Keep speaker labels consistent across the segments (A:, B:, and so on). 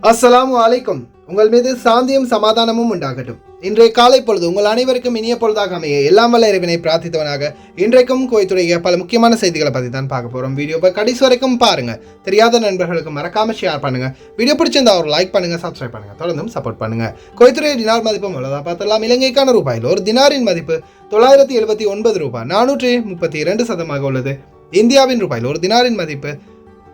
A: அஸ்ஸலாமு அலைக்கும். உங்கள் மீது சாந்தியும் சமாதானமும் உண்டாகட்டும். இன்றைய காலை பொழுது உங்கள் அனைவருக்கும் இனிய பொழுதாக அமைய எல்லாம் வல்ல இறைவனை பிரார்த்தித்தவனாக இன்றைக்கும் குவைத்துடைய பல முக்கியமான செய்திகளை பற்றி தான் பார்க்க போகிறோம். வீடியோ கடைசி வரைக்கும் பாருங்க. தெரியாத நண்பர்களுக்கு மறக்காம ஷேர் பண்ணுங்க. வீடியோ பிடிச்சிருந்தா ஒரு லைக் பண்ணுங்க, சப்ஸ்கிரைப் பண்ணுங்க, தொடர்ந்தும் சப்போர்ட் பண்ணுங்க. குவைத்துடைய தினார் மதிப்பு உள்ளதா பார்த்தலாம். இலங்கைக்கான ரூபாயில் ஒரு தினாரின் மதிப்பு 979 ரூபாய் 432% உள்ளது. இந்தியாவின் ரூபாயில் ஒரு தினாரின் மதிப்பு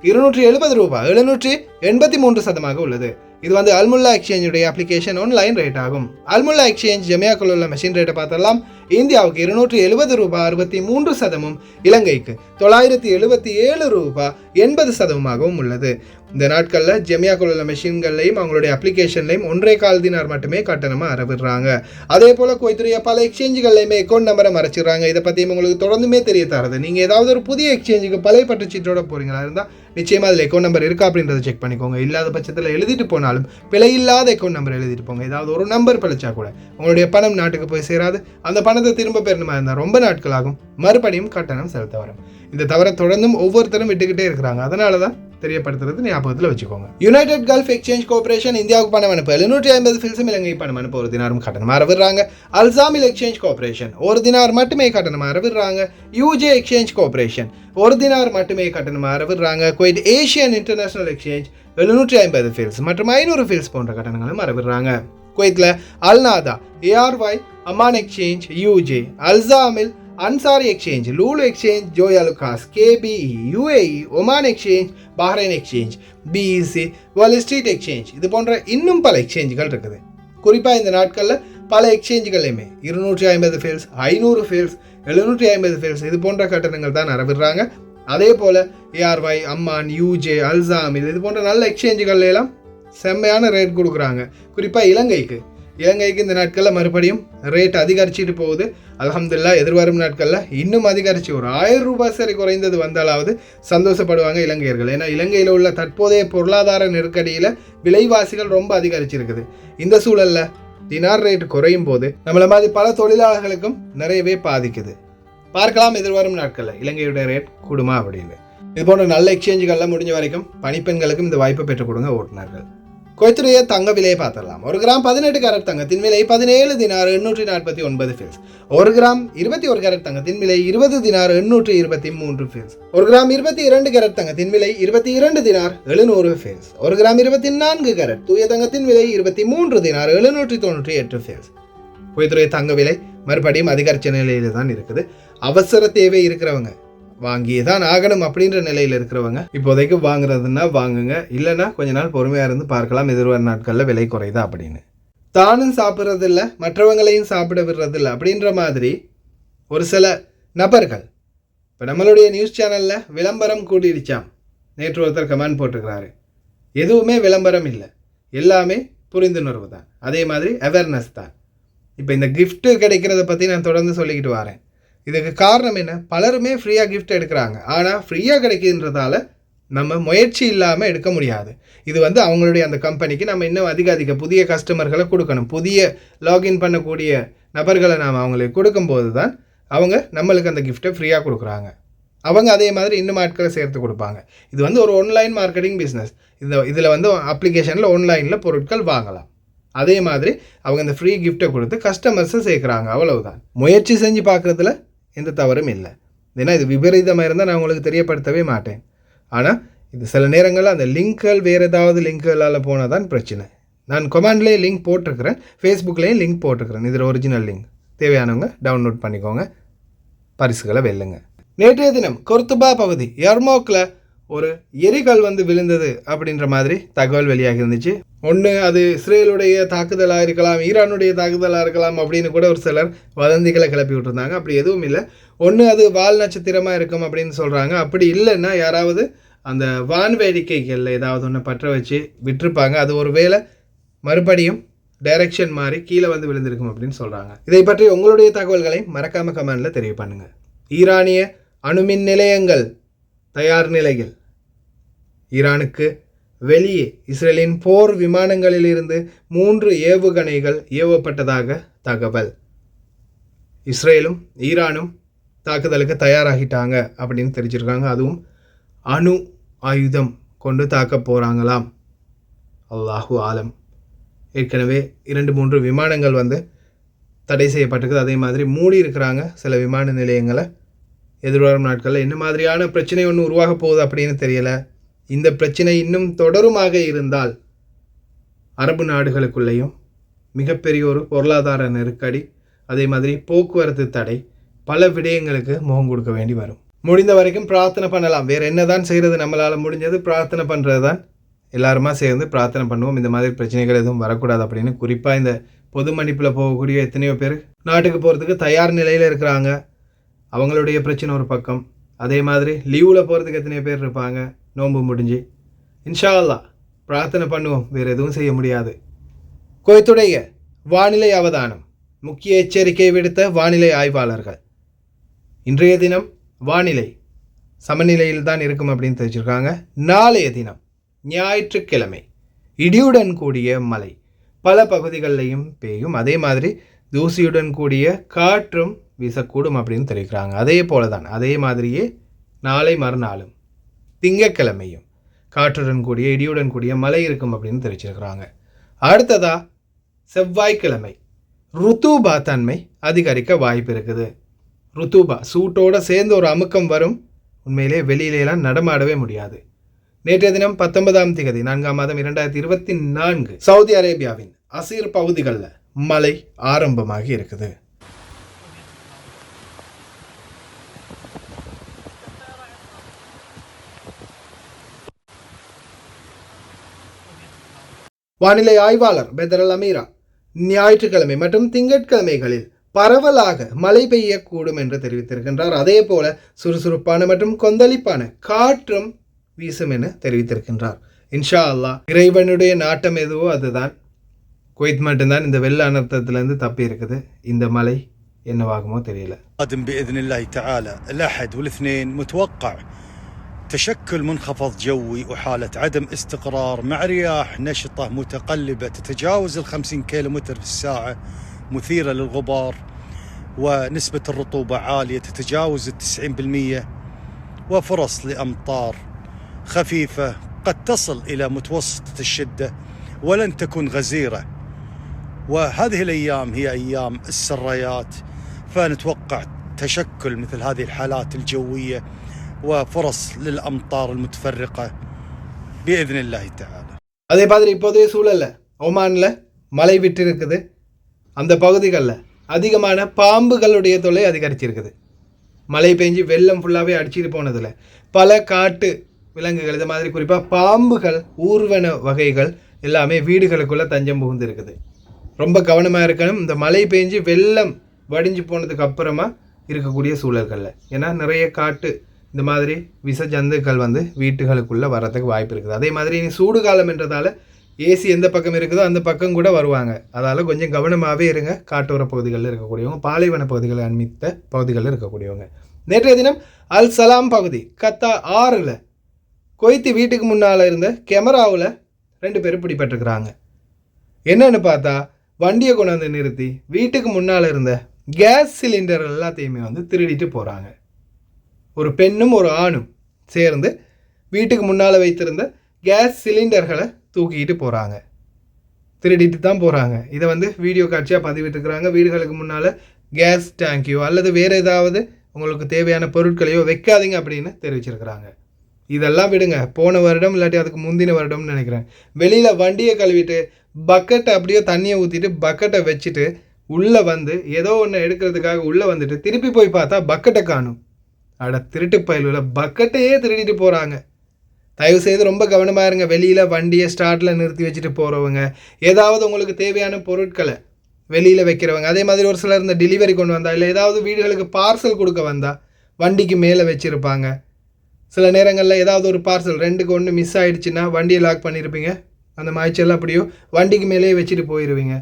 A: 270 ரூபாய் 783% உள்ளது. இது வந்து அல்முல்லா எக்ஸ்சேஞ்சுடைய அப்ளிகேஷன் ஆன்லைன் ரேட் ஆகும். அல்முல்லா எக்ஸ்சேஞ்ச் ஜமியாக்குள்ள உள்ள மெஷின் ரேட்டை பார்த்தலாம். இந்தியாவுக்கு 270 ரூபாய் 63%, இலங்கைக்கு 977 ரூபாய் 80% உள்ளது. இந்த நாட்களில் ஜமியாக்குள்ள உள்ள மெஷின்கள்லையும் அவங்களுடைய அப்ளிகேஷன்லையும் 1.25 தினார் மட்டுமே கட்டணமாக அறவிடுறாங்க. அதே போல் குவைத்துடைய பல எக்ஸ்சேஞ்சுகள்லையுமே அக்கௌண்ட் நம்பரை மறைச்சிடுறாங்க. இதை பற்றியும் உங்களுக்கு தொடர்ந்துமே தெரிய தரது. நீங்கள் ஏதாவது ஒரு புதிய எக்ஸ்சேஞ்சுக்கு பழைய பற்றுச்சீட்டோட போகிறீங்களா இருந்தால் நிச்சயமாக அதில் அக்கௌண்ட் நம்பர் இருக்கா அப்படின்றத செக் பண்ணிக்கோங்க. இல்லாத பட்சத்தில் எழுதிட்டு போனாலும் பிழை இல்லாத அக்கௌண்ட் நம்பர் எழுதிட்டு போங்க. ஏதாவது ஒரு நம்பர் பிழைச்சா கூட உங்களுடைய பணம் நாட்டுக்கு போய் சேராது. அந்த பணத்தை திரும்ப பெறணுமா இருந்தால் ரொம்ப நாட்களாகும். மறுபடியும் கட்டணம் செலுத்த வரும். இந்த தவிர தொடர்ந்தும் ஒவ்வொருத்தரும் விட்டுக்கிட்டே இருக்கிறாங்க. அதனால தான் தெரியப்படுத்துறது ஞாபகத்தில் வச்சுக்கோங்க. யுனைடெட் கல்ஃப் எக்ஸ்சேஞ்ச் கோஆபரேஷன் இந்தியாவுக்கு பணம் அனுப்ப 750 ஃபில்ஸும் இலங்கை பணம் அனுப்ப ஒரு தினாரும் கட்டணமாக அறவிடுறாங்க. அல்சாமில் எக்ஸ்சேஞ்ச் கோஆபரேஷன் ஒரு தினார் மட்டுமே கட்டணமாக அறவிடுறாங்க. யூஜே எக்ஸ்சேஞ்ச் கோஆபரேஷன் ஒரு தினார் மட்டுமே கட்டணமாக அறவிடுறாங்க. குவைத் ஏஷியன் இன்டர்நேஷனல் எக்ஸ்சேஞ்ச் 750 ஃபில்ஸ் மற்றும் 500 ஃபில்ஸ் போன்ற கட்டணங்களும் அறவிடுறாங்க. குவைத்தில் அல்நாதா, ஏஆர்ஒய், அமான் எக்ஸ்சேஞ்ச், யூஜே, அல்சாமில் Ansari exchange, Lulu exchange, Joyalukkas, KBE, UAE, Oman exchange, Bahrain exchange, BEC, Wall Street exchange, இது போன்ற இன்னும் பல எக்ஸ்சேஞ்சுகள் இருக்குது. குறிப்பாக இந்த நாட்களில் பல எக்ஸ்சேஞ்சுகள்லையுமே 250 ஃபீல்ஸ், 500 ஃபீல்ஸ், 750 ஃபீல்ஸ் இது போன்ற கட்டணங்கள் தான் அறவிடுறாங்க. அதே போல் ஏஆர்ஒய், அம்மான், யூஜே, அல்சாமில் இது போன்ற நல்ல எக்ஸ்சேஞ்சுகள் எல்லாம் செம்மையான ரேட் கொடுக்குறாங்க. குறிப்பாக இலங்கைக்கு இந்த நாட்களில் மறுபடியும் ரேட் அதிகரிச்சுட்டு போகுது. அல்ஹம்துலில்லாஹ் எதிர்வரும் நாட்களில் இன்னும் அதிகரித்து ஒரு 1000 ரூபாய் சரி குறைந்தது வந்தாலாவது சந்தோஷப்படுவாங்க இலங்கையர்கள். ஏன்னா இலங்கையில் உள்ள தற்போதைய பொருளாதார நெருக்கடியில் விலைவாசிகள் ரொம்ப அதிகரிச்சிருக்குது. இந்த சூழலில் தினார் ரேட் குறையும் போது நம்மள மாதிரி பல தொழிலாளர்களுக்கும் நிறையவே பாதிக்குது. பார்க்கலாம் எதிர்வரும் நாட்களில் இலங்கையுடைய ரேட் கூடுமா அப்படின்னு. இது போன்ற நல்ல எக்ஸ்சேஞ்சுகள்லாம் முடிஞ்ச வரைக்கும் பணிப்பெண்களுக்கும் இந்த வாய்ப்பை பெற்றுக் கொடுங்க ஓட்டுநர்கள். குவைத்துடைய தங்க விலையை பார்த்துடலாம். ஒரு கிராம் 18 கேரட் தங்கத்தின் விலை 17 தினார் 849 ஃபில்ஸ். ஒரு கிராம் 21 கேரட் தங்கத்தின் விலை 20 தினார் 823 ஃபில்ஸ். ஒரு கிராம் 22 கேரட் தங்கத்தின் விலை 22 தினார் 700 ஃபில்ஸ். ஒரு கிராம் 24 கேரட் தூய தங்கத்தின் விலை 23 தினார் 798 ஃபில்ஸ். குவைத்துடைய தங்க விலை மறுபடியும் அதிகரித்த நிலையில தான் இருக்குது. அவசர தேவை இருக்கிறவங்க வாங்கியே தான் ஆகணும் அப்படின்ற நிலையில் இருக்கிறவங்க இப்போதைக்கு வாங்குறதுன்னா வாங்குங்க. இல்லைன்னா கொஞ்ச நாள் பொறுமையாக இருந்து பார்க்கலாம் எதிர்வரும் நாட்களில் விலை குறைதா அப்படின்னு. தானும் சாப்பிட்றதில்ல, மற்றவங்களையும் சாப்பிட விடுறதில்ல அப்படின்ற மாதிரி ஒரு சில நபர்கள் இப்போ நம்மளுடைய நியூஸ் சேனலில் விளம்பரம் கூட்டிடுச்சாம். நேற்று ஒருத்தர் கமெண்ட் போட்டிருக்கிறாரு. எதுவுமே விளம்பரம் இல்லை, எல்லாமே புரிந்துணர்வு தான், அதே மாதிரி அவேர்னஸ் தான். இப்போ இந்த கிஃப்ட்டு கிடைக்கிறத பற்றி நான் தொடர்ந்து சொல்லிக்கிட்டு வரேன். இதுக்கு காரணம் என்ன? பலருமே ஃப்ரீயாக கிஃப்ட் எடுக்கிறாங்க. ஆனால் ஃப்ரீயாக கிடைக்குதுன்றதால நம்ம முயற்சி இல்லாமல் எடுக்க முடியாது. இது வந்து அவங்களுடைய அந்த கம்பெனிக்கு நம்ம இன்னும் அதிக புதிய கஸ்டமர்களை கொடுக்கணும். புதிய லாகின் பண்ணக்கூடிய நபர்களை நாம் அவங்களுக்கு கொடுக்கும்போது தான் அவங்க நம்மளுக்கு அந்த கிஃப்ட்டை ஃப்ரீயாக கொடுக்குறாங்க. அவங்க அதே மாதிரி இன்னும் ஆட்களை சேர்த்து கொடுப்பாங்க. இது வந்து ஒரு ஆன்லைன் மார்க்கெட்டிங் பிஸ்னஸ். இதில் வந்து அப்ளிகேஷனில் ஆன்லைனில் பொருட்கள் வாங்கலாம். அதே மாதிரி அவங்க இந்த ஃப்ரீ கிஃப்ட்டை கொடுத்து கஸ்டமர்ஸை சேர்க்குறாங்க. அவ்வளவுதான். முயற்சி செஞ்சு பார்க்குறதுல எந்த தவறும் இல்லை. ஏன்னா இது விபரீதமாக இருந்தால் நான் உங்களுக்கு தெரியப்படுத்தவே மாட்டேன். ஆனால் இது சில நேரங்களில் அந்த லிங்க்கள் வேறு ஏதாவது லிங்க்குகளால் போனால் தான் பிரச்சனை. நான் கமெண்ட்லேயே லிங்க் போட்டிருக்கிறேன், ஃபேஸ்புக்லேயும் லிங்க் போட்டிருக்கிறேன். இதில் ஒரிஜினல் லிங்க் தேவையானவங்க டவுன்லோட் பண்ணிக்கோங்க, பரிசுகளை வெல்லுங்க. நேற்றைய தினம் கொர்துபா பகுதி யர்மோக்கில் ஒரு எரிகல் வந்து விழுந்தது அப்படின்ற மாதிரி தகவல் வெளியாகி இருந்துச்சு. ஒன்று அது இஸ்ரேலுடைய தாக்குதலாக இருக்கலாம், ஈரானுடைய தாக்குதலாக இருக்கலாம் அப்படின்னு கூட ஒரு சிலர் வதந்திகளை கிளப்பி விட்டுருந்தாங்க. அப்படி எதுவும் இல்லை. ஒன்று அது வால் நட்சத்திரமாக இருக்கும் அப்படின்னு சொல்கிறாங்க. அப்படி இல்லைன்னா யாராவது அந்த வான் வேடிக்கைகளில் ஏதாவது ஒன்று பற்ற வச்சு விட்டுருப்பாங்க. அது ஒரு வேளை மறுபடியும் டைரக்ஷன் மாதிரி கீழே வந்து விழுந்திருக்கும் அப்படின்னு சொல்கிறாங்க. இதை பற்றி உங்களுடைய தகவல்களை மறக்காமல் கமெண்டில் தெரிய பண்ணுங்கள். ஈரானிய அணுமின் நிலையங்கள் தயார் நிலையில். ஈரானுக்கு வெளியே இஸ்ரேலின் போர் விமானங்களிலிருந்து 3 ஏவுகணைகள் ஏவப்பட்டதாக தகவல். இஸ்ரேலும் ஈரானும் தாக்குதலுக்கு தயாராகிட்டாங்க அப்படின்னு தெரிஞ்சிருக்காங்க. அதுவும் அணு ஆயுதம் கொண்டு தாக்க போகிறாங்களாம். அல்லாஹு ஆலம். ஏற்கனவே 2-3 விமானங்கள் வந்து தடை செய்யப்பட்டிருக்குது. அதே மாதிரி மூடி இருக்கிறாங்க சில விமான நிலையங்களை. எதிர்வரும் நாட்களில் என்ன மாதிரியான பிரச்சனை ஒன்று உருவாக போகுது அப்படின்னு தெரியலை. இந்த பிரச்சனை இன்னும் தொடருமாக இருந்தால் அரபு நாடுகளுக்குள்ளேயும் மிகப்பெரிய ஒரு பொருளாதார நெருக்கடி, அதே மாதிரி போக்குவரத்து தடை, பல விடயங்களுக்கு முகம் கொடுக்க வேண்டி வரும். முடிந்த வரைக்கும் பிரார்த்தனை பண்ணலாம். வேறு என்ன தான் செய்கிறது, நம்மளால் முடிஞ்சது பிரார்த்தனை பண்ணுறது தான். எல்லாருமா சேர்ந்து பிரார்த்தனை பண்ணுவோம், இந்த மாதிரி பிரச்சனைகள் எதுவும் வரக்கூடாது அப்படின்னு. குறிப்பாக இந்த பொது மன்னிப்பில் போகக்கூடிய எத்தனையோ பேர் நாட்டுக்கு போகிறதுக்கு தயார் நிலையில் இருக்கிறாங்க. அவங்களுடைய பிரச்சனை ஒரு பக்கம். அதே மாதிரி லீவில் போகிறதுக்கு எத்தனையோ பேர் இருப்பாங்க நோன்பு முடிஞ்சு. இன்ஷா அல்லாஹ் பிரார்த்தனை பண்ணுவோம், வேறு எதுவும் செய்ய முடியாது. குவைத்துடைய வானிலை அவதானம், முக்கிய எச்சரிக்கை விடுத்த வானிலை ஆய்வாளர்கள். இன்றைய தினம் வானிலை சமநிலையில் தான் இருக்கும் அப்படின்னு தெரிவிச்சிருக்காங்க. நாளைய தினம் ஞாயிற்றுக்கிழமை இடியுடன் கூடிய மழை பல பகுதிகளிலையும் பெய்யும். அதே மாதிரி தூசியுடன் கூடிய காற்றும் வீசக்கூடும் அப்படின்னு தெரிவிக்கிறாங்க. அதே போல தான் அதே மாதிரியே நாளை மறுநாளும் திங்கட்கிழமையும் காற்றுடன் கூடிய இடியுடன் கூடிய மழை இருக்கும் அப்படின்னு தெரிவிச்சிருக்கிறாங்க. அடுத்ததா செவ்வாய்க்கிழமை ருத்தூபா தன்மை அதிகரிக்க வாய்ப்பு இருக்குது. ருத்தூபா சூட்டோடு சேர்ந்து ஒரு அமுக்கம் வரும். உண்மையிலே வெளியிலேலாம் நடமாடவே முடியாது. நேற்றைய தினம் 19ஆம் தேதி 4ஆம் மாதம் 2024 சவுதி அரேபியாவின் அசீர் பகுதிகளில் மழை ஆரம்பமாகி இருக்குது. வானிலை ஆய்வாளர் பெதரல் அமீரா ஞாயிற்றுக்கிழமை மற்றும் திங்கட்கிழமைகளில் பரவலாக மழை பெய்யக்கூடும் என்று தெரிவித்திருக்கின்றார். அதே போல சுறுசுறுப்பான மற்றும் கொந்தளிப்பான காற்றும் வீசும் என தெரிவித்திருக்கின்றார். இன்ஷா அல்லாஹ் இறைவனுடைய நாட்டம் எதுவோ அதுதான். குவைத் மட்டும்தான் இந்த வெள்ள அனர்த்தத்திலிருந்து தப்பி இருக்குது. இந்த மழை என்னவாகுமோ தெரியல.
B: بإذن الله تعالى الأحد والاثنين متوقع تشكل منخفض جوي وحالة عدم استقرار مع رياح نشطة متقلبة تتجاوز 50 كيلومتر في الساعة مثيرة للغبار، ونسبة الرطوبة عالية تتجاوز 90%، وفرص لأمطار خفيفة قد تصل إلى متوسطة الشدة ولن تكون غزيرة. وهذه الأيام هي أيام السريات، فنتوقع تشكل مثل هذه الحالات الجوية وفرص للأمطار المتفرقة بإذن الله تعالى.
A: அதே மாதிரி இப்போதைய சூழல்ல ஒமானில் மழை விட்டு இருக்குது. அந்த பகுதிகளில் அதிகமான பாம்புகளுடைய தொல்லை அதிகரிச்சிருக்குது. மழை பெஞ்சு வெள்ளம் ஃபுல்லாகவே அடிச்சிட்டு போனதில் பல காட்டு விலங்குகள், இது மாதிரி குறிப்பாக பாம்புகள், ஊர்வன வகைகள் எல்லாமே வீடுகளுக்குள்ளே தஞ்சம் புகுந்து இருக்குது. ரொம்ப கவனமாக இருக்கணும் இந்த மழை பெஞ்சு வெள்ளம் வடிஞ்சு போனதுக்கு அப்புறமா இருக்கக்கூடிய சூழல்களில். ஏன்னா நிறைய காட்டு இந்த மாதிரி விஷ ஜந்துக்கள் வந்து வீட்டுகளுக்குள்ளே வரதுக்கு வாய்ப்பு இருக்குது. அதே மாதிரி இனி சூடு காலம் என்றதால் ஏசி எந்த பக்கம் இருக்குதோ அந்த பக்கம் கூட வருவாங்க. அதால் கொஞ்சம் கவனமாகவே இருங்க. காட்டோர பகுதிகளில் இருக்கக்கூடியவங்க, பாலைவன பகுதிகளை அண்மித்த பகுதிகளில் இருக்கக்கூடியவங்க. நேற்றைய தினம் அல் சலாம் பகுதி கத்தா 6ல் கொய்த்து வீட்டுக்கு முன்னால் இருந்த கேமராவில் 2 பேர் பிடிபட்டிருக்கிறாங்க. என்னன்னு பார்த்தா வண்டியை கொண்டு வந்து நிறுத்தி வீட்டுக்கு முன்னால் இருந்த கேஸ் சிலிண்டர் எல்லாத்தையுமே வந்து திருடிட்டு போகிறாங்க. ஒரு பெண்ணும் ஒரு ஆணும் சேர்ந்து வீட்டுக்கு முன்னால் வைத்திருந்த கேஸ் சிலிண்டர்களை தூக்கிட்டு போகிறாங்க. திருடிட்டு தான் போகிறாங்க. இதை வந்து வீடியோ காட்சியாக பதிவிட்டுருக்குறாங்க. வீடுகளுக்கு முன்னால் கேஸ் டேங்கையோ அல்லது வேறு ஏதாவது உங்களுக்கு தேவையான பொருட்களையோ வைக்காதீங்க அப்படின்னு தெரிவிச்சிருக்கிறாங்க. இதெல்லாம் விடுங்க, போன வருடம் இல்லாட்டி அதுக்கு முந்தின வருடம்னு நினைக்கிறேன், வெளியில் வண்டியை கழுவிட்டு பக்கெட்டை அப்படியே தண்ணியை ஊற்றிட்டு பக்கெட்டை வச்சுட்டு உள்ளே வந்து ஏதோ ஒன்று எடுக்கிறதுக்காக உள்ளே வந்துட்டு திருப்பி போய் பார்த்தா பக்கெட்டை காணும். அட திருட்டு பயிலுள்ள பக்கெட்டையே திருடிட்டு போகிறாங்க. தயவுசெய்து ரொம்ப கவனமாக இருங்க. வெளியில் வண்டியை ஸ்டார்ட்டில் நிறுத்தி வச்சுட்டு போகிறவங்க, ஏதாவது உங்களுக்கு தேவையான பொருட்களை வெளியில் வைக்கிறவங்க, அதே மாதிரி ஒரு சிலர் இந்த டெலிவரி கொண்டு வந்தால் இல்லை ஏதாவது வீடுகளுக்கு பார்சல் கொடுக்க வந்தால் வண்டிக்கு மேலே வச்சுருப்பாங்க. சில நேரங்களில் ஏதாவது ஒரு பார்சல் 2க்கு 1 மிஸ் ஆகிடுச்சுன்னா வண்டியை லாக் பண்ணியிருப்பீங்க, அந்த மாய்ச்சல் அப்படியோ வண்டிக்கு மேலேயே வச்சுட்டு போயிடுவீங்க.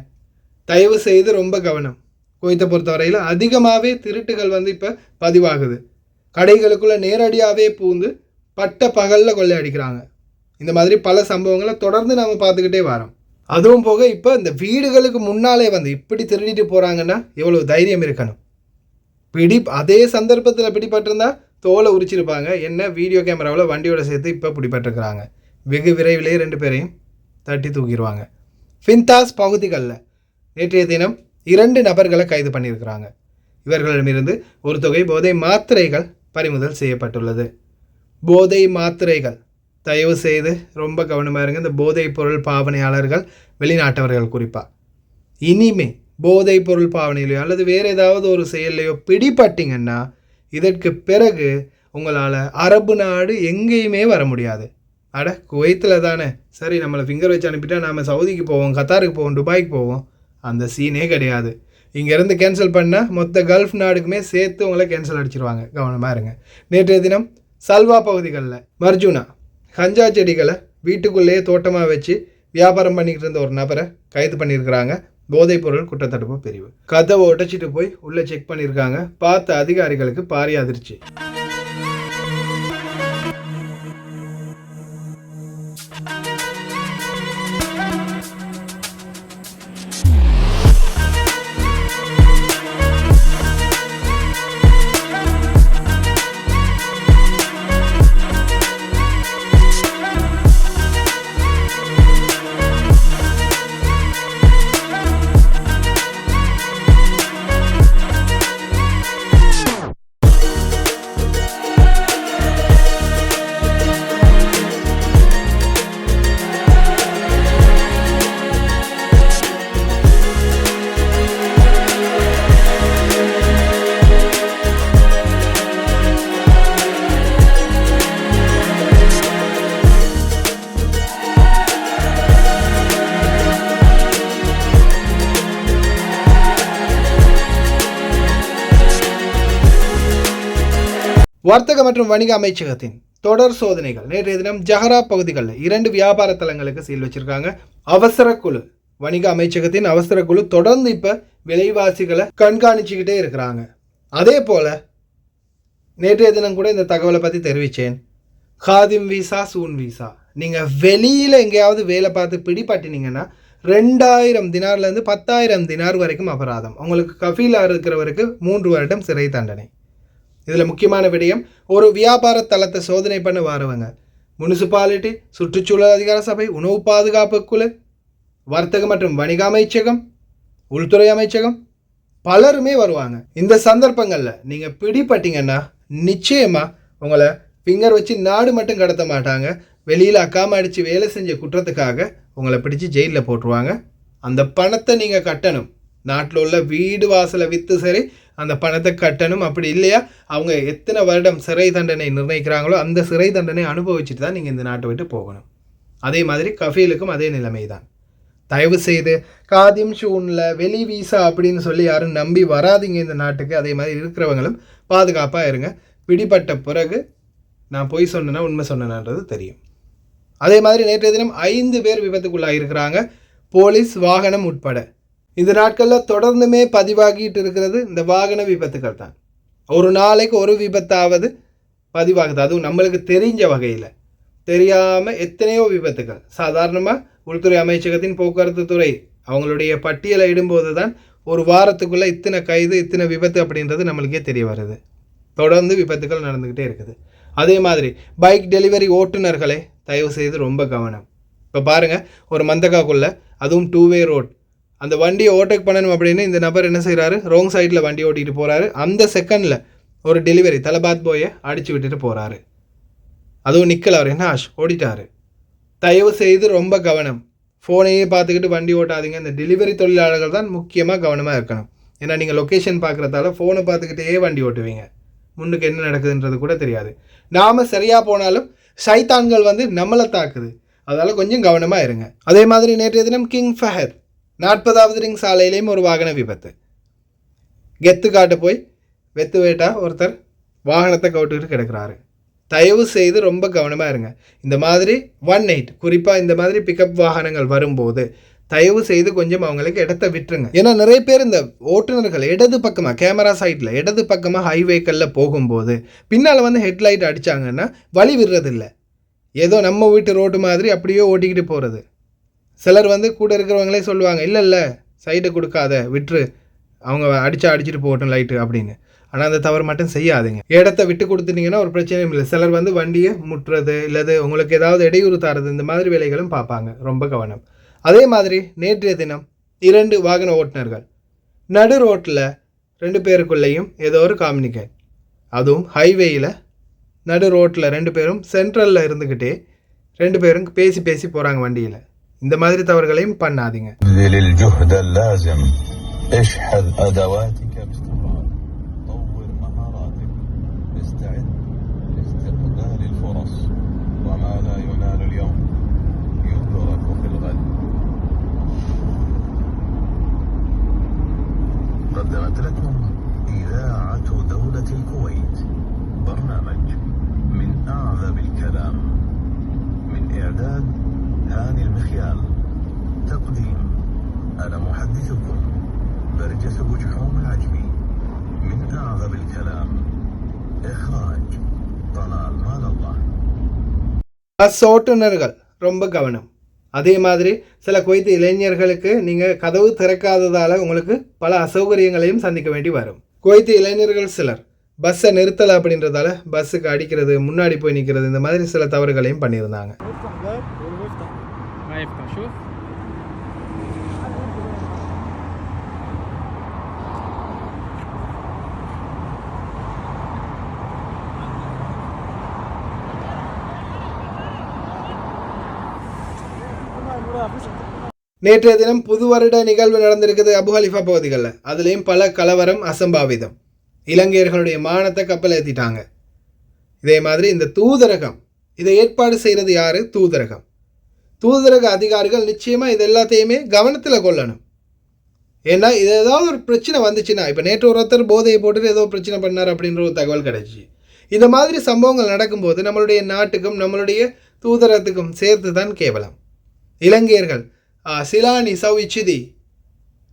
A: தயவு செய்து ரொம்ப கவனம். குவைத்தை பொறுத்தவரையில் அதிகமாகவே திருட்டுகள் வந்து இப்போ பதிவாகுது. கடைகளுக்குள்ளே நேரடியாகவே பூந்து பட்ட பகலில் கொள்ளை அடிக்கிறாங்க. இந்த மாதிரி பல சம்பவங்களை தொடர்ந்து நம்ம பார்த்துக்கிட்டே வரோம். அதுவும் போக இப்போ இந்த வீடுகளுக்கு முன்னாலே வந்து இப்படி திருடிட்டு போகிறாங்கன்னா எவ்வளோ தைரியம் இருக்கணும். அதே சந்தர்ப்பத்தில் பிடிபட்டிருந்தா தோலை உரிச்சிருப்பாங்க. என்ன வீடியோ கேமராவில் வண்டியோட சேர்த்து இப்போ பிடிபட்டிருக்கிறாங்க. வெகு விரைவிலே 2 பேரையும் தட்டி தூக்கிடுவாங்க. ஃபின்தாஸ் பகுதிகளில் நேற்றைய தினம் 2 நபர்களை கைது பண்ணியிருக்கிறாங்க. இவர்களிடமிருந்து ஒரு தொகை போதை மாத்திரைகள் பறிமுதல் செய்யப்பட்டுள்ளது. போதை மாத்திரைகள், தயவு செய்து ரொம்ப கவனமாக இருங்க. இந்த போதைப் பொருள் பாவனையாளர்கள், வெளிநாட்டவர்கள் குறிப்பாக, இனிமே போதைப் பொருள் பாவனையிலையோ அல்லது வேறு ஏதாவது ஒரு செயல்லையோ பிடிபட்டிங்கன்னா இதற்கு பிறகு உங்களால் அரபு நாடு எங்கேயுமே வர முடியாது. அட குவைத்தில் தானே, சரி நம்மளை ஃபிங்கர் வச்சு அனுப்பிட்டா நாம் சவுதிக்கு போவோம், கத்தாருக்கு போவோம், துபாய்க்கு போவோம். அந்த சீனே கிடையாது. இங்கேருந்து கேன்சல் பண்ணால் மொத்த கல்ஃப் நாடுக்குமே சேர்த்து உங்களை கேன்சல் அடிச்சிருவாங்க. கவனமாக இருங்க. நேற்றைய தினம் சல்வா பகுதிகளில் மர்ஜுனா கஞ்சா செடிகளை வீட்டுக்குள்ளேயே தோட்டமாக வச்சு வியாபாரம் பண்ணிக்கிட்டு இருந்த ஒரு நபரை கைது பண்ணியிருக்கிறாங்க. போதைப்பொருள் குற்றத்தடுப்பு பிரிவு. கதவை உடைச்சிட்டு போய் உள்ளே செக் பண்ணியிருக்காங்க. பார்த்த அதிகாரிகளுக்கு பாரிய அதிர்ச்சி. வர்த்தக மற்றும் வணிக அமைச்சகத்தின் தொடர் சோதனைகள். நேற்றைய தினம் ஜஹரா பகுதிகளில் 2 வியாபார தலங்களுக்கு சீல் வச்சிருக்காங்க. அவசர குழு, வணிக அமைச்சகத்தின் அவசர குழு தொடர்ந்து இப்போ விலைவாசிகளை கண்காணிச்சுக்கிட்டே இருக்கிறாங்க. அதே போல் நேற்றைய தினம் கூட இந்த தகவலை பற்றி தெரிவித்தேன். காதிம் வீசா, சூன் வீசா, நீங்கள் வெளியில் எங்கேயாவது வேலை பார்த்து பிடிபட்டினீங்கன்னா 2000 தினார்லேருந்து 10,000 தினார் வரைக்கும் அபராதம். உங்களுக்கு கஃபீலாக இருக்கிறவருக்கு 3 வருடம் சிறை தண்டனை. இதில் முக்கியமான விடயம், ஒரு வியாபார தளத்தை சோதனை பண்ண வரவங்க முனிசிபாலிட்டி, சுற்றுச்சூழல் அதிகார சபை, உணவு பாதுகாப்பு குழு, வர்த்தக மற்றும் வணிக அமைச்சகம், உள்துறை அமைச்சகம், பலருமே வருவாங்க. இந்த சந்தர்ப்பங்களில் நீங்கள் பிடிபட்டீங்கன்னா நிச்சயமாக உங்களை ஃபிங்கர் வச்சு நாடு மட்டும் கடத்த மாட்டாங்க. வெளியில் அக்காம அடித்து வேலை செஞ்ச குற்றத்துக்காக உங்களை பிடிச்சி ஜெயிலில் போட்டுருவாங்க. அந்த பணத்தை நீங்கள் கட்டணும். நாட்டில் உள்ள வீடு வாசலை விற்று சரி அந்த பணத்தை கட்டணும். அப்படி இல்லையா அவங்க எத்தனை வருடம் சிறை தண்டனை நிர்ணயிக்கிறாங்களோ அந்த சிறை தண்டனை அனுபவிச்சுட்டு தான் நீங்கள் இந்த நாட்டை விட்டு போகணும். அதே மாதிரி கஃபீலுக்கும் அதே நிலைமை தான். தயவு செய்து காதிம் ஷூனில் வெளி வீசா அப்படின்னு சொல்லி யாரும் நம்பி வராதிங்க இந்த நாட்டுக்கு. அதே மாதிரி இருக்கிறவங்களும் பாதுகாப்பாக இருங்க. பிடிபட்ட பிறகு நான் பொய் சொன்னேன்னா உண்மை சொன்னேன்றது தெரியும். அதே மாதிரி நேற்றைய தினம் 5 பேர் விபத்துக்குள்ளாக இருக்கிறாங்க, போலீஸ் வாகனம் உட்பட. இந்த நாட்களில் தொடர்ந்துமே பதிவாகிட்டு இருக்கிறது இந்த வாகன விபத்துக்கள் தான். ஒரு நாளைக்கு ஒரு விபத்தாவது பதிவாகுது. அதுவும் நம்மளுக்கு தெரிஞ்ச வகையில், தெரியாமல் எத்தனையோ விபத்துக்கள். சாதாரணமாக உள்துறை அமைச்சகத்தின் போக்குவரத்து துறை அவங்களுடைய பட்டியலை இடும்போது தான் ஒரு வாரத்துக்குள்ளே இத்தனை கைது, இத்தனை விபத்து அப்படின்றது நம்மளுக்கே தெரிய வருது. தொடர்ந்து விபத்துக்கள் நடந்துக்கிட்டே இருக்குது. அதே மாதிரி பைக் டெலிவரி ஓட்டுநர்களே தயவு செய்து ரொம்ப கவனம். இப்போ பாருங்கள், ஒரு மந்தகாக்குள்ளே, அதுவும் 2-வே ரோட், அந்த வண்டியை ஓவர்டேக் பண்ணணும் அப்படின்னு இந்த நபர் என்ன செய்கிறாரு, ராங் சைடில் வண்டி ஓட்டிகிட்டு போகிறாரு. அந்த செகண்டில் ஒரு டெலிவரி தலபாத் போயை அடித்து விட்டுட்டு போகிறாரு. அதுவும் நிற்கல, அவர் என்ன ஓடிட்டார். தயவு செய்து ரொம்ப கவனம். ஃபோனையே பார்த்துக்கிட்டு வண்டி ஓட்டாதீங்க. இந்த டெலிவரி தொழிலாளர்கள் தான் முக்கியமாக கவனமாக இருக்கணும். ஏன்னா நீங்கள் லொக்கேஷன் பார்க்குறதால ஃபோனை பார்த்துக்கிட்டே வண்டி ஓட்டுவீங்க. முன்னுக்கு என்ன நடக்குதுன்றது கூட தெரியாது. நாம் சரியாக போனாலும் சைத்தான்கள் வந்து நம்மளை தாக்குது. அதனால் கொஞ்சம் கவனமாக இருங்க. அதே மாதிரி நேற்றைய தினம் கிங் ஃபஹத் 40வது ரிங் சாலையிலேயும் ஒரு வாகன விபத்து. கெத்து காட்ட போய் வெத்து வேட்டா ஒருத்தர் வாகனத்தை கவுட்டுக்கிட்டு கிடக்கிறாரு. தயவு செய்து ரொம்ப கவனமாக இருங்க. இந்த மாதிரி 18 குறிப்பாக இந்த மாதிரி பிக்கப் வாகனங்கள் வரும்போது தயவு செய்து கொஞ்சம் அவங்களுக்கு இடத்த விட்டுருங்க. ஏன்னா நிறைய பேர் இந்த ஓட்டுநர்கள் இடது பக்கமாக, கேமரா சைட்டில் இடது பக்கமாக ஹைவேக்களில் போகும்போது பின்னால் வந்து ஹெட்லைட் அடித்தாங்கன்னா வழி விடுறதில்லை. ஏதோ நம்ம வீட்டு ரோடு மாதிரி அப்படியே ஓட்டிக்கிட்டு போகிறது. சிலர் வந்து கூட இருக்கிறவங்களே சொல்லுவாங்க, இல்லை சைட்டை கொடுக்காத, விட்டுரு, அவங்க அடிச்சுட்டு போகட்டும் லைட்டு அப்படின்னு. ஆனால் அந்த தவறு மட்டும் செய்யாதீங்க. இடத்த விட்டு கொடுத்துட்டீங்கன்னா ஒரு பிரச்சனையும் இல்லை. சிலர் வந்து வண்டியை முட்டுறது இல்லது உங்களுக்கு ஏதாவது இடையூறு தரது இந்த மாதிரி வேலைகளும் பார்ப்பாங்க. ரொம்ப கவனம். அதே மாதிரி நேற்றைய தினம் 2 வாகன ஓட்டுநர்கள் நடு ரோட்டில் 2 பேருக்குள்ளேயும் ஏதோ ஒரு காம்யூனிகேட், அதுவும் ஹைவேயில் நடு ரோட்டில் 2 பேரும் சென்ட்ரலில் இருந்துக்கிட்டே 2 பேரும் பேசி பேசி போகிறாங்க வண்டியில். இந்த மாதிரி தவறுகளையும் பண்ணாதீங்க. اشحذ أدواتك باستمرار طور مهاراتك استعد لاستقبال الفرص وما لا ينال اليوم يدرك في الغد. قدمت لكم إذاعة دولة الكويت برنامج من أعذب الكلام من إعداد هاني المخيال، تقديم أنا محدثكم برجس وجحوم العجمي، من أعظم الكلام إخراج طلال مال الله. ஓட்டுநர்கள் ரொம்ப கவனம். அதே மாதிரி சில குவைத் இளைஞர்களுக்கு நீங்கள் கதவு திறக்காததால் உங்களுக்கு பல அசௌகரியங்களையும் சந்திக்க வேண்டி வரும். குவைத் இளைஞர்கள் சிலர் பஸ்ஸை நிறுத்தலை அப்படின்றதால பஸ்ஸுக்கு அடிக்கிறது, முன்னாடி போய் நிற்கிறது, இந்த மாதிரி சில தவறுகளையும் பண்ணியிருந்தாங்க. நேற்றைய தினம் புது வருட நிகழ்வு நடந்திருக்குது அபு ஹலிஃபா பகுதிகளில். அதுலேயும் பல கலவரம், அசம்பாவிதம். இலங்கையர்களுடைய மானத்தை கப்பல் ஏற்றிட்டாங்க. இதே மாதிரி இந்த தூதரகம், இதை ஏற்பாடு செய்கிறது யார்? தூதரகம். தூதரக அதிகாரிகள் நிச்சயமாக இது எல்லாத்தையுமே கவனத்தில் கொள்ளணும். ஏன்னா இது ஏதாவது ஒரு பிரச்சனை வந்துச்சுன்னா, இப்போ நேற்று ஒருத்தர் போதையை போட்டுட்டு ஏதோ பிரச்சனை பண்ணார் அப்படின்ற ஒரு தகவல் கிடைச்சி. இந்த மாதிரி சம்பவங்கள் நடக்கும்போது நம்மளுடைய நாட்டுக்கும் நம்மளுடைய தூதரகத்துக்கும் சேர்த்து தான் கேவலம். இலங்கையர்கள் சிலானி சவிச்சிதி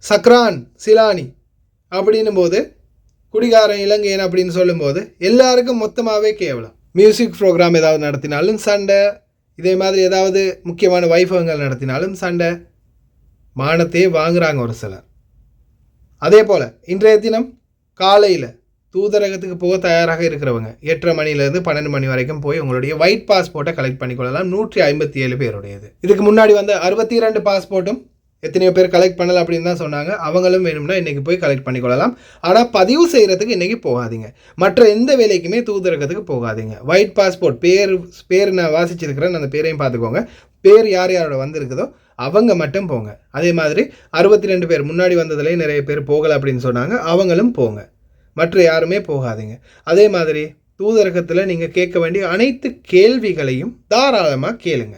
A: சக்ரான் சிலானி அப்படின்னும் போது, குடிகாரன் இலங்கையன் அப்படின்னு சொல்லும்போது எல்லாருக்கும் மொத்தமாகவே கேவலம். மியூசிக் ப்ரோக்ராம் ஏதாவது நடத்தினாலும் சண்டை, இதே மாதிரி ஏதாவது முக்கியமான வைபவங்கள் நடத்தினாலும் சண்டை, மானத்தையே வாங்குகிறாங்க ஒரு சிலர். அதே போல் இன்றைய தினம் காலையில் தூதரகத்துக்கு போக தயாராக இருக்கிறவங்க 8:30 மணிலேருந்து 12 மணி வரைக்கும் போய் உங்களுடைய ஒயிட் பாஸ்போர்ட்டை கலெக்ட் பண்ணிக்கொள்ளலாம். 157 பேருடையது. இதுக்கு முன்னாடி வந்து 62 பாஸ்போர்ட்டும் எத்தனையோ பேர் கலெக்ட் பண்ணலை அப்படின்னு தான் சொன்னாங்க. அவங்களும் வேணும்னா இன்றைக்கி போய் கலெக்ட் பண்ணிக்கொள்ளலாம். ஆனால் பதிவு செய்கிறதுக்கு இன்றைக்கி போகாதீங்க. மற்ற எந்த வேலைக்குமே தூதரகத்துக்கு போகாதீங்க. ஒயிட் பாஸ்போர்ட் பேர் நான் வாசிச்சிருக்கிறேன், அந்த பேரையும் பார்த்துக்கோங்க. பேர் யார் யாரோட வந்திருக்குதோ அவங்க மட்டும் போங்க. அதே மாதிரி 62 பேர் முன்னாடி வந்ததுலேயே நிறைய பேர் போகலை அப்படின்னு சொன்னாங்க, அவங்களும் போங்க. மற்ற யாருமே போகாதீங்க. அதே மாதிரி தூதரகத்தில் நீங்கள் கேட்க வேண்டிய அனைத்து கேள்விகளையும் தாராளமாக கேளுங்க.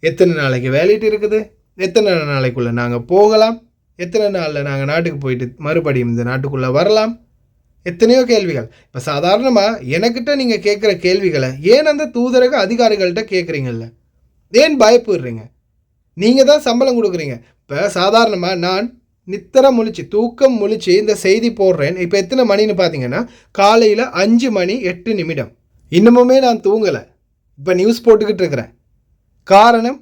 A: எத்தனை நாளைக்கு வேலிட்டு இருக்குது, எத்தனை நாளைக்குள்ளே நாங்கள் போகலாம், எத்தனை நாளில் நாங்கள் நாட்டுக்கு போயிட்டு மறுபடியும் இந்த நாட்டுக்குள்ளே வரலாம், எத்தனையோ கேள்விகள். இப்போ சாதாரணமாக எனக்கிட்ட நீங்கள் கேட்குற கேள்விகளை ஏன் அந்த தூதரக அதிகாரிகள்கிட்ட கேட்குறீங்கல்ல? ஏன் பயப்படுறீங்க? நீங்கள் தான் சம்பளம் கொடுக்குறீங்க. இப்போ சாதாரணமாக நான் நித்திரம் முழிச்சு தூக்கம் முழிச்சு இந்த செய்தி போடுறேன். இப்போ எத்தனை மணின்னு பார்த்தீங்கன்னா காலையில் 5:08 இன்னமுமே நான் தூங்கலை. இப்போ நியூஸ் போட்டுக்கிட்டு இருக்கிறேன். காரணம்,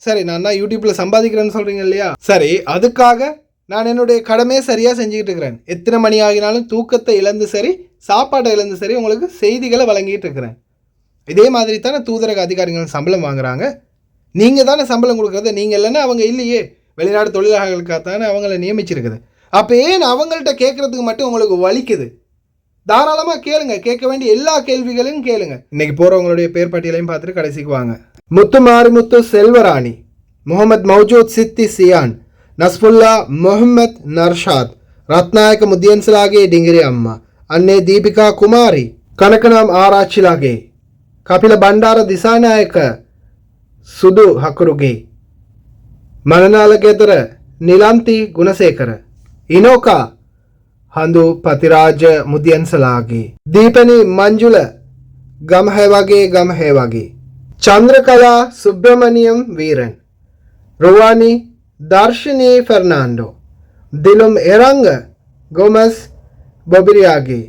A: சரி நான் தான் யூடியூப்பில் சம்பாதிக்கிறேன்னு சொல்கிறீங்க இல்லையா, சரி அதுக்காக நான் என்னுடைய கடமையை சரியாக செஞ்சுக்கிட்டு இருக்கிறேன். எத்தனை மணி ஆகினாலும் தூக்கத்தை இழந்து சரி, சாப்பாட்டை இழந்து சரி உங்களுக்கு செய்திகளை வழங்கிட்டு இருக்கிறேன். இதே மாதிரி தானே தூதரக அதிகாரிகள் சம்பளம் வாங்குறாங்க. நீங்கள் தானே சம்பளம் கொடுக்குறது, நீங்கள் இல்லைன்னா அவங்க இல்லையே. வெளிநாடு தொழிலாளர்களுக்காகத்தானே அவங்கள நியமிச்சிருக்குது. அப்போ ஏன் அவங்கள்ட்ட கேட்குறதுக்கு மட்டும் உங்களுக்கு வலிக்குது? தாராளமாக கேளுங்க. கேட்க வேண்டிய எல்லா கேள்விகளையும் கேளுங்க. இன்னைக்கு போகிறவங்களுடைய பேர் பட்டியலையும் பார்த்துட்டு கடைசிக்கு வாங்க. முத்து மாரிமுத்து செல்வராணி, முகமது மௌஜூத் சித்தி சியான், நஸ்புல்லா முகமது நர்ஷாத், ரத்நாயக்க முத்தியன்சலாகே டிங்கிரி அம்மா, அன்னை தீபிகா குமாரி, கனகனாம் ஆராய்ச்சிலாகே, கபில பண்டார திசாநாயக்க சுது ஹக்குருகே, ಮನನಾಲಕೇತರ ನಿಲಾಂತಿ ಗುಣಶೇಖರ, ಇನೋಕಾ ಹಂದು ಪತಿರಾಜ ಮುದ್ಯನ್ಸಲಾಗಿ, ದೀಪನಿ ಮಂಜುಳ ಗಮಹೇವಾಗಿ, ಚಂದ್ರಕಲಾ ಸುಬ್ರಹ್ಮಣ್ಯಂ ವೀರನ್, ರುವಾನಿ ದರ್ಶಿನಿ ಫೆರ್ನಾಂಡೋ, ದಿಲುಮ್ ಎರಂಗ ಗೊಮಸ್ ಬೊಬಿರಿಯಾಗಿ,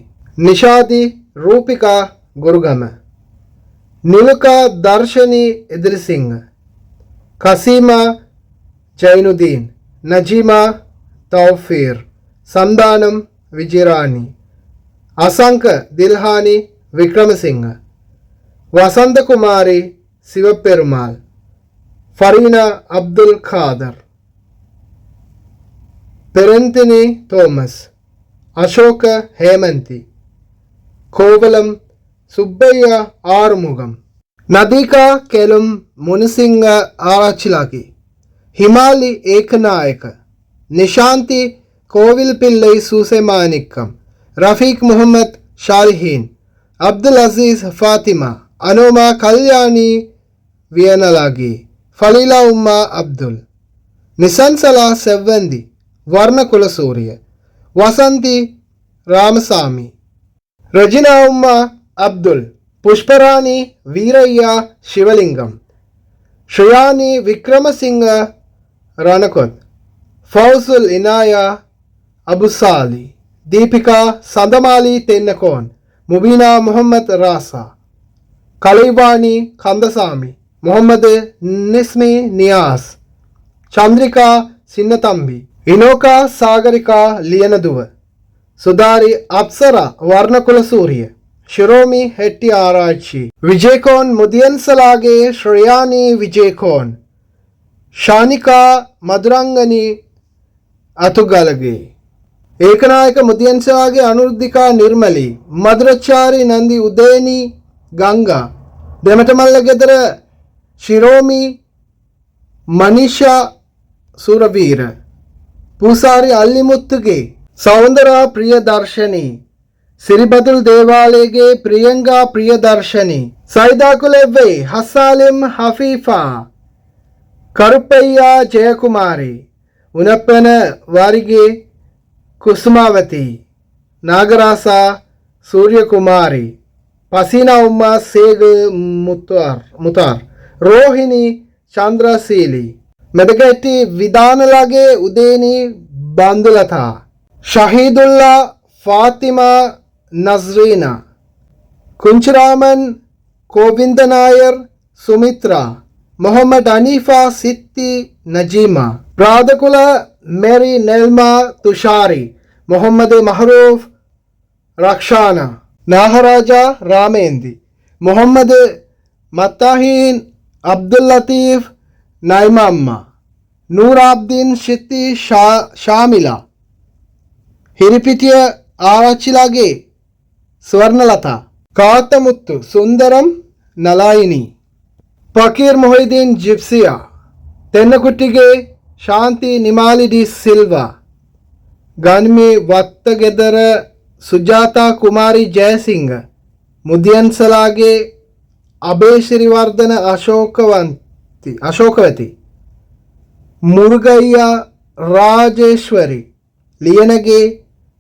A: ನಿಷಾದಿ ರೂಪಿಕಾ ಗುರುಗಮ, ನಿಲುಕಾ ದರ್ಶನಿ ಇದ್ರಿಸಿಂಗ್, ಕಸೀಮಾ ஜைனுதீன், நஜீமா தௌஃபீர், சந்தானம் விஜிராணி, අසංක දිල්හානි වික්‍රමසිංහ, වසන්ත කුමාරි සිවපෙරුමාල්, ෆරීනා අබ්දුල් කාදර්, පෙරන්තිනි තෝමස්, අශෝක හේමන්ති, கோவலம் சுப்பையா ஆறுமுகம், நதிகா கெலும் முனிசிங்க ஆராய்ச்சிலாகி, ஹிமாலி ஏகநாயக்க, நிஷாந்தி கோவில் பிள்ளை சூசைமாணிக்கம், ரஃபீக் முகமது ஷாலிஹீன், அப்துல் அசீஸ் ஃபாத்திமா, அனுமா கல்யாணி வியனலாகி, ஃபலீலா உம்மா அப்துல், நிசன்சலா செவ்வந்தி, வர்ணகுலசூரிய, வசந்தி ராமசாமி, ரஜினா உம்மா அப்துல், புஷ்பராணி வீரையா சிவலிங்கம், ஷியானி விக்ரமசிங்க ரணகொத், ஃபௌசுல் இனாயா அபுசாலி, தீபிகா சந்தமாலி தென்னகோன், முபீனா முகமது ராசா, கலைவாணி கந்தசாமி, முகமது நிஸ்மி நியாஸ், சந்திரிகா சின்னதம்பி, இனோகா சாகரிகா லியனதுவ, சுதாரி அப்சரா வர்ணகுலசூரிய, ஷிரோமி ஹெட்டி ஆராய்ச்சி, விஜயகோன் முதியன்சலாகே ಶ್ರೇಯಾನಿ ವಿಜಯಕೋನ್, ಶಾನಿಕಾ ಮಧುರಂಗನಿ ಅತುಗಲಗೆ, ಏಕನಾಯಕ ಮುದಿಯನ್ಸಲಾಗೆ ಅನುರುದ್ಧಿಕಾ ನಿರ್ಮಲಿ, ಮಧುರಚಾರಿ ನಂದಿ ಉದಯನಿ ಗಂಗಾ, දෙමටමල්ලගෙදර ශිරෝමි මනිෂා සුරවීර, පූසාරි අල්ලිමුත්තුගේ සෞන්දරා ප්‍රියදර්ශනී, සිරිබදුල් දේවාලයේගේ ප්‍රියංගා ප්‍රියදර්ශනී, සයිදාකුලෙව්වේ හස්සාලිම් හෆීෆා, කරුප්පయ్యా ජයකුමාරී, උනප්පන ವಾರಿಗೆ ಕುಸುಮಾವತಿ, ನಾಗರಾಸ ಸೂರ್ಯಕುಮಾರಿ, ಪಸೀನಾ ಉಮ್ಮಾ ಸೇಗ್ ಮುತಾರ್, ರೋಹಿಣಿ ಚಂದ್ರಶೀಲಿ, ಮೆದಗಟ್ಟಿ ವಿಧಾನಲಾಗೆ ಉದೇನಿ ಬಂದುಲತಾ, ಶಹೀದುಲ್ಲಾ ಫಾತಿಮಾ ನಜ್ರೀನಾ, ಕುಂಚರಾಮನ್ ಗೋವಿಂದ ನಾಯರ್ ಸುಮಿತ್ರಾ, ಮೊಹಮ್ಮದ್ ಹನೀಫಾ ಸಿತ್ತಿ ನಜೀಮಾ, ಪ್ರಾದಕುಲ ಮೇರಿ ನೆಲ್ಮಾ ತುಷಾರಿ, ಮೊಹಮ್ಮದ್ ಮಹರೂಫ್ ರಕ್ಷಾನಾ, ನಾಗರಾಜ ರಾಮೇಂದಿ, ಮೊಹಮ್ಮದ್ ಮತ್ತಾಹೀನ್ ಅಬ್ದುಲ್ ಲತೀಫ್ ನೈಮಮ್ಮ, ನೂರಾಬ್ದೀನ್ ಶಿತ್ತಿ ಶಾಮಿಲಾ, ಹಿರಿಪಿಟಿಯ ಆರಾಚಿಲಾಗೆ ಸ್ವರ್ಣಲತಾ, ಕಾತಮುತ್ತು ಸುಂದರಂ ನಲಾಯಿನಿ, ಫಕೀರ್ ಮೊಹಿದೀನ್ ಜಿಪ್ಸಿಯಾ, ತೆನ್ನಕುಟ್ಟಿಗೆ ಶಾಂತಿ ನಿಮಾಲಿ ಡಿ ಸಿಲ್ವಾ, ಗನ್ಮಿ ವತ್ತಗೆದರ ಸುಜಾತಾ ಕುಮಾರಿ ಜಯಸಿಂಗ, ಮುದಿಯನ್ಸಲಾಗೆ ಅಭಯಶ್ರೀವರ್ಧನ ಅಶೋಕವತಿ, ಮುರುಗಯ್ಯ ರಾಜೇಶ್ವರಿ, ಲಿಯನಗೆ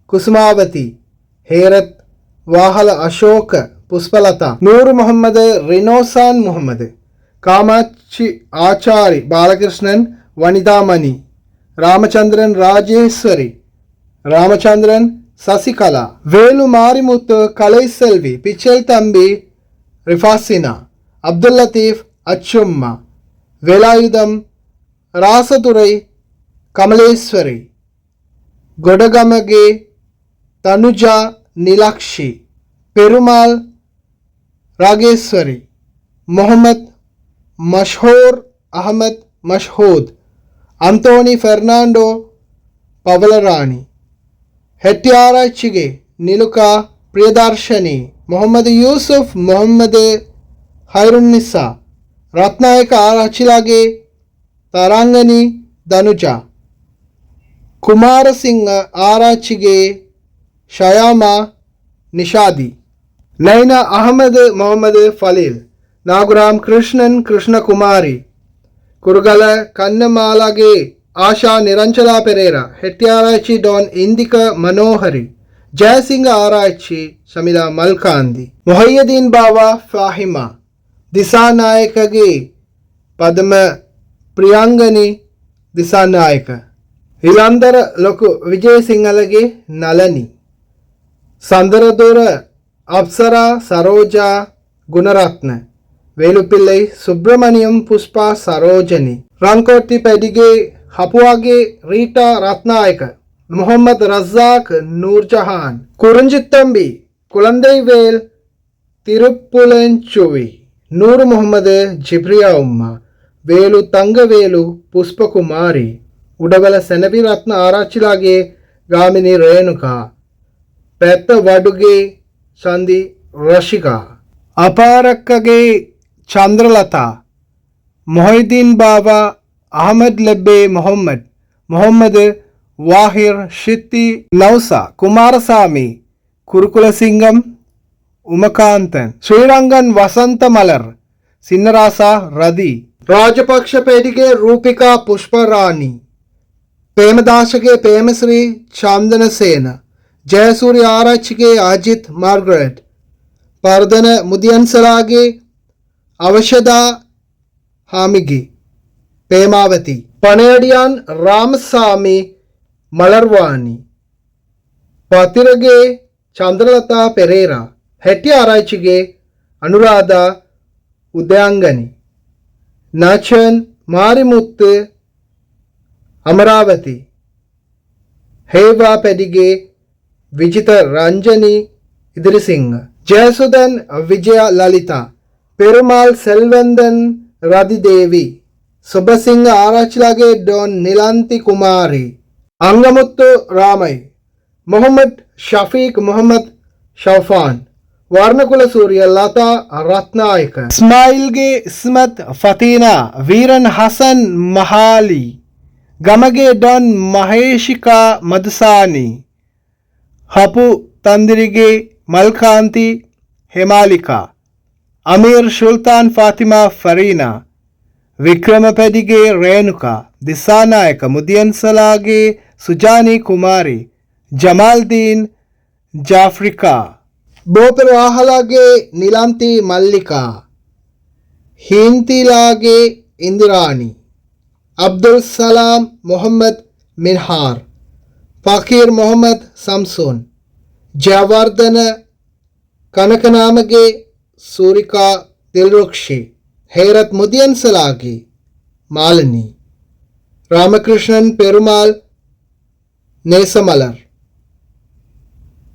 A: ಕುಸುಮಾವತಿ, ಹೇರತ್ ವಾಹಲ ಅಶೋಕ ಪುಷ್ಪಲತಾ, ನೂರ್ ಮೊಹಮ್ಮದ್ ರಿನೋಸಾನ್ ಮೊಹಮ್ಮದ್, ಕಾಮಾಕ್ಷಿ ಆಚಾರಿ ಬಾಲಕೃಷ್ಣನ್ ವನಿತಾಮಣಿ, ರಾಮಚಂದ್ರನ್ ರಾಜೇಶ್ವರಿ, ರಾಮಚಂದ್ರನ್ சசிகலா, வேலு மாரிமுத்து கலைசெல்வி, பிச்சல் தம்பி ரிஃபாசினா, அப்துல் லத்தீஃப் அச்சும்மா, வேலாயுதம் ராசதுரை கமலேஸ்வரி, கொடகமகே தனுஜா நிலாக்ஷி, பெருமாள் ராகேஸ்வரி, முகமது மஷ்ஹூர் அஹமத் மஷ்ஹூத், அந்தோனி ஃபெர்னாண்டோ பவலராணி, ಹೆಟ್ಟಿಯಾರಾಯ್ಚಿಗೆ ನಿಲುಕಾ ಪ್ರಿಯದರ್ಶನಿ, ಮೊಹಮ್ಮದ್ ಯೂಸುಫ್, ಮೊಹಮ್ಮದ್ ಹೈರುನ್ನಿಸಾ, ರತ್ನಾಯಕ ಆರಾಚಿಲಾಗೆ ತರಾಂಗನಿ ಧನುಜಾ, ಕುಮಾರಸಿಂಗ ಆರಾಚಿಗೆ ಶಯಾಮಾ ನಿಷಾದಿ, ನೈನಾ ಅಹಮದ್ ಮೊಹಮ್ಮದ್ ಫಲೀಲ್, ನಾಗುರಾಮ್ ಕೃಷ್ಣನ್ ಕೃಷ್ಣಕುಮಾರಿ, ಕುರುಗಲ ಕನ್ನಮಾಲಾಗೆ ಆಶಾ ನಿರಂಜಲಾ ಪೆರೇರಾ, ಹೆಟ್ಟಿಯಾರಾಯ್ಚಿ ಡಾನ್ ಇಂದಿಕ ಮನೋಹರಿ, ಜಯಸಿಂಗ ಆರಾಯ್ಚಿ ಶಮಿಲಾ ಮಲ್ಕಾಂದಿ, ಮೊಹಯ್ಯದೀನ್ ಬಾವಾ ಫಾಹಿಮಾ, ದಿಸಾನಾಯಕಗೆ ಪದ್ಮ ಪ್ರಿಯಾಂಗನಿ ದಿಸಾನಾಯಕ, ಇಲಾಂದರ ಲೊಕು ವಿಜಯ ಸಿಂಗಲಗೆ ನಲನಿ, ಸಂದರದೂರ ಅಪ್ಸರಾ ಸರೋಜಾ ಗುಣರತ್ನ, ವೇಲುಪಿಲ್ಲೈ ಸುಬ್ರಹ್ಮಣ್ಯಂ ಪುಷ್ಪಾ ಸರೋಜನಿ, ರಂಕೋಟಿ ಪೆಡಿಗೆ ಹಪುವಾಗೆ ರೀಟಾ ರತ್ನಾಯಕ, ಮೊಹಮ್ಮದ್ ರಜಾಕ್ ನೂರ್ಜಹಾನ್, ಕುರುಂಜಿತ್ತಂಬಿ குழந்தைவேல் திருப்புலஞ்சுவி, நூறு முகமது ஜிப்ரியா உம்மா, வேலு தங்கவேலு புஷ்பகுமாரி, உடவல செனவி ரத்ன ஆராய்ச்சிலாගේ ගාමිණී රේණුකා, පැත්ත වඩුගේ සන්දි රශිකා, අපාරක්කගේ චන්ද්‍රලතා, මොහිදීන් බාවා, අහමද් ලෙබ්බේ මොහම්මද්, මොහම්මද வாஹிர் ஷித்தி நௌசா, குமாரசாமி, குருகுலசிங்கம், உமகாந்தன், ஸ்ரீரங்கன் வசந்த மலர், சின்னராசா ரதி, ராஜபக்ஷ பேடிகே ரூபிகா புஷ்பராணி, ಪ್ರೇಮದಾಸಗೆ ಪ್ರೇಮಶ್ರೀ ಚಾಂದನಸೇನ, ಜಯಸೂರ್ಯ ಆರಾಚಿಗೆ ಅಜಿತ್ ಮಾರ್ಗರೆಟ್, ಪರ್ದನ ಮುದಿಯನ್ಸಲಾಗೆ ಅವಶದಾ ಹಾಮಿಗಿ ಪ್ರೇಮಾವತಿ, ಪಣೇಡಿಯಾನ್ ರಾಮಸ್ವಾಮಿ ಮಲರ್ವಾಣಿ, ಪತಿರಗೆ ಚಂದ್ರಲತಾ ಪೆರೇರಾ, ಹೆಟ್ಟಿ ಆರಾಯ್ಚಿಗೆ ಅನುರಾಧ ಉದಯಾಂಗನಿ, ನಚನ್ ಮಾರಿಮುತ್ತು ಅಮರಾವತಿ, ಹೇವಾ ಪೆಡಿಗೆ ವಿಜಿತ ರಂಜನಿ ಇದ್ರಿಸಿಂಗ್, ಜಯಸುಧನ್ ವಿಜಯ ಲಲಿತಾ, ಪೆರುಮಾಳ್ ಸೆಲ್ವಂದನ್ ರದಿದೇವಿ, ಸುಬ್ಬಸಿಂಗ ಆರಾಚ್ಲಾಗೆ ಡಾನ್ ನಿಲಾಂತಿ ಕುಮಾರಿ, ಅಂಗಮುತ್ತು ರಾಮಯ್, ಮೊಹಮ್ಮದ್ ಶಫೀಕ್ ಮೊಹಮ್ಮದ್ ಶೌಫಾನ್, ವರ್ಣಕುಲ ಸೂರ್ಯ ಲತಾ ರತ್ನಾಯಕ, ಇಸ್ಮಾಯಿಲ್ಗೆ ಇಸ್ಮತ್ ಫತೀನಾ, ವೀರನ್ ಹಸನ್ ಮಹಾಲಿ, ಗಮಗೆ ಡಾನ್ ಮಹೇಶಿಕಾ ಮಧುಸಾನಿ, ಹಪು ತಂದಿರಿಗೆ ಮಲ್ಕಾಂತಿ ಹೇಮಾಲಿಕಾ, ಅಮೀರ್ ಸುಲ್ತಾನ್ ಫಾತಿಮಾ ಫರೀನಾ, ವಿಕ್ರಮ ಪೆಡಿಗೆ ರೇಣುಕಾ, ದಿಸಾನಾಯಕ ಮುದಿಯನ್ಸಲಾಗೆ ಸುಜಾನಿ ಕುಮಾರಿ, ಜಮಾಲ್ದೀನ್ ಜಾಫ್ರಿಕಾ, ಬೋಪೆರಾಹಲಾಗೆ ನಿಲಾಂತಿ ಮಲ್ಲಿಕಾ, ಹಿಂತಿಲಾಗೆ ಇಂದಿರಾಣಿ, ಅಬ್ದುಲ್ ಸಲಾಂ ಮೊಹಮ್ಮದ್ ಮಿನ್ಹಾರ್, ಫಕೀರ್ ಮೊಹಮ್ಮದ್ ಸಂಸೂನ್, ಜಯವರ್ಧನ ಕನಕನಾಮಗೆ ಸೂರಿಕಾ ದಿಲ್ರುಕ್ಷಿ, ಹೇರತ್ ಮುದಿಯನ್ಸಲಾಗಿ ಮಾಲಿನಿ, ರಾಮಕೃಷ್ಣನ್ ಪೆರುಮಾಳ್ ನೇಸಮಲರ್,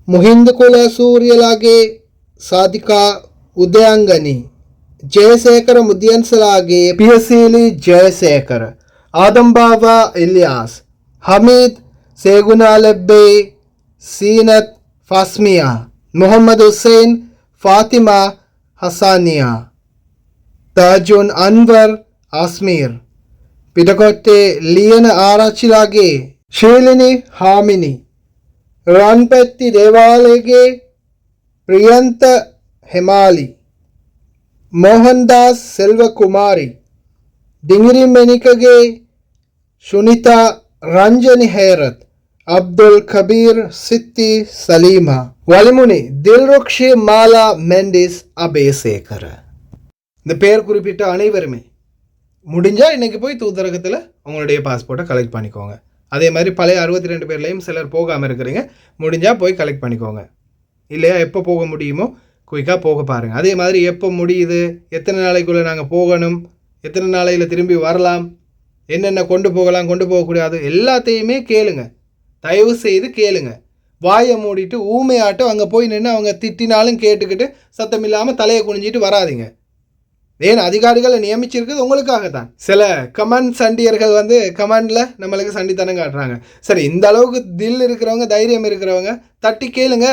A: ಮುಹಿಂದಕುಲ ಸೂರ್ಯಲಾಗೆ ಸಾಧಿಕಾ ಉದಯಾಂಗನಿ, ಜಯಶೇಖರ ಮುದಿಯನ್ಸಲಾಗೆ ಪಿಯಸೀಲಿ ಜಯಶೇಖರ, ಆದಂಬಾವಾ ಇಲಿಯಾಸ್, ಹಮೀದ್ ಸೇಗುನಾಲೆಬ್ಬೆ, ಸೀನತ್ ಫಾಸ್ಮಿಯಾ, ಮೊಹಮ್ಮದ್ ಹುಸೇನ್ ಫಾತಿಮಾ ಹಸಾನಿಯಾ, ತಾಜುನ್ ಅನ್ವರ್ ಆಸ್ಮೀರ್, ಪಿಟಕೊಟ್ಟೆ ಲಿಯನ ಆರಾಚಿಲಾಗೆ ಶೀಲಿನಿ ಹಾಮಿನಿ, ರಾನ್ಪೆತ್ತಿ ದೇವಾಲಯಗೆ ಪ್ರಿಯಂತ ಹೆಮಾಲಿ, ಮೋಹನ್ ದಾಸ್ ಸೆಲ್ವಕುಮಾರಿ, ಡಿಂಗಿರಿ ಮೆನಿಕಗೆ ಶುನಿತಾ ರಂಜನಿ ಹೇರತ್, ಅಬ್ದುಲ್ ಕಬೀರ್ ಸಿತ್ತಿ ಸಲೀಮಾ, வலிமுனி தில்ருக்ஷி மாலா மெண்டிஸ் அபேசேகர. இந்த பேர் குறிப்பிட்ட அனைவருமே முடிஞ்சால் இன்றைக்கி போய் தூதரகத்தில் உங்களுடைய பாஸ்போர்ட்டை கலெக்ட் பண்ணிக்கோங்க. அதே மாதிரி பழைய 62 பேர்லையும் சிலர் போகாமல் இருக்கிறீங்க, முடிஞ்சால் போய் கலெக்ட் பண்ணிக்கோங்க. இல்லையா, எப்போ போக முடியுமோ குயிக்காக போக பாருங்கள். அதே மாதிரி எப்போ முடியுது, எத்தனை நாளைக்குள்ளே நாங்கள் போகணும், எத்தனை நாளையில் திரும்பி வரலாம், என்னென்ன கொண்டு போகலாம் கொண்டு போகக்கூடாது எல்லாத்தையுமே கேளுங்க. தயவு செய்து கேளுங்க. வாயை மூடிட்டு ஊமையாட்டம் அங்கே போய் நின்று அவங்க திட்டினாலும் கேட்டுக்கிட்டு சத்தம் இல்லாமல் தலையை குனிஞ்சிட்டு வராதிங்க. ஏன் அதிகாரிகளை நியமிச்சிருக்கிறது உங்களுக்காகத்தான். சில கமாண்ட் சண்டியர்கள் கமாண்டில் நம்மளுக்கு சண்டித்தனம் காட்டுறாங்க. சரி, இந்த அளவுக்கு தில் இருக்கிறவங்க, தைரியம் இருக்கிறவங்க தட்டி கேளுங்க.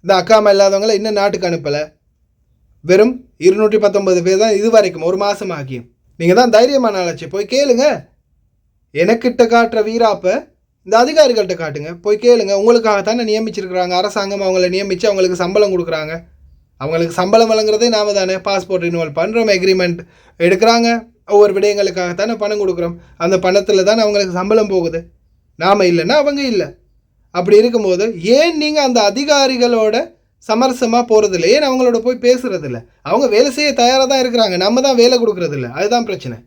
A: இந்த அக்காமா இல்லாதவங்களை இன்னும் நாட்டுக்கு அனுப்பலை. வெறும் 219 பேர் தான் இது வரைக்கும், ஒரு மாதம் ஆகியும். நீங்கள் தான் தைரியமான ஆளாச்சு, போய் கேளுங்க. எனக்கிட்ட காட்டுற வீராப்பை இந்த அதிகாரிகள்கிட்ட காட்டுங்க, போய் கேளுங்க. உங்களுக்காகத்தானே நியமிச்சிருக்கிறாங்க. அரசாங்கம் அவங்கள நியமித்து அவங்களுக்கு சம்பளம் கொடுக்குறாங்க. அவங்களுக்கு சம்பளம் வழங்குறதே நாம தானே. பாஸ்போர்ட் ரினிவல் பண்ணுறோம், எக்ரிமெண்ட் எடுக்கிறாங்க, ஒவ்வொரு விடயங்களுக்காகத்தானே பணம் கொடுக்குறோம். அந்த பணத்தில் தானே அவங்களுக்கு சம்பளம் போகுது. நாம் இல்லைன்னா அவங்க இல்லை. அப்படி இருக்கும்போது ஏன் நீங்கள் அந்த அதிகாரிகளோட சமரசமாக போகிறதில்ல? ஏன் அவங்களோட போய் பேசுகிறதில்ல? அவங்க வேலை செய்ய தயாராக தான் இருக்கிறாங்க, நம்ம தான் வேலை கொடுக்குறதில்ல. அதுதான் பிரச்சனை.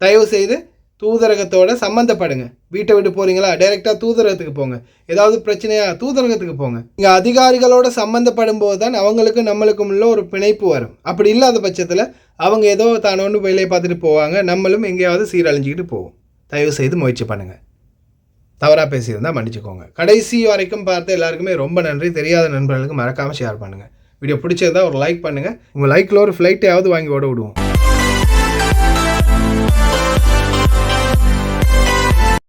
A: தயவு செய்து தூதரகத்தோட சம்மந்தப்படுங்க. வீட்டை விட்டு போகிறீங்களா, டைரெக்டாக தூதரகத்துக்கு போங்க. ஏதாவது பிரச்சனையா, தூதரகத்துக்கு போங்க. இங்கே அதிகாரிகளோட சம்மந்தப்படும் போது தான் அவங்களுக்கு நம்மளுக்கும் உள்ள ஒரு பிணைப்பு வரும். அப்படி இல்லாத பட்சத்தில் அவங்க ஏதோ தானோன்னு வேலையை பார்த்துட்டு போவாங்க, நம்மளும் எங்கேயாவது சீரழிஞ்சிக்கிட்டு போவோம். தயவு செய்து முயற்சி பண்ணுங்கள். தவறாக பேசியிருந்தால் மன்னிச்சுக்கோங்க. கடைசி வரைக்கும் பார்த்து எல்லாருக்குமே ரொம்ப நன்றி. தெரியாத நண்பர்களுக்கு மறக்காமல் ஷேர் பண்ணுங்கள். வீடியோ பிடிச்சிருந்தா ஒரு லைக் பண்ணுங்கள். உங்கள் லைக்கில் ஒரு ஃப்ளைட்டையாவது வாங்கி ஓட விடுவோம்.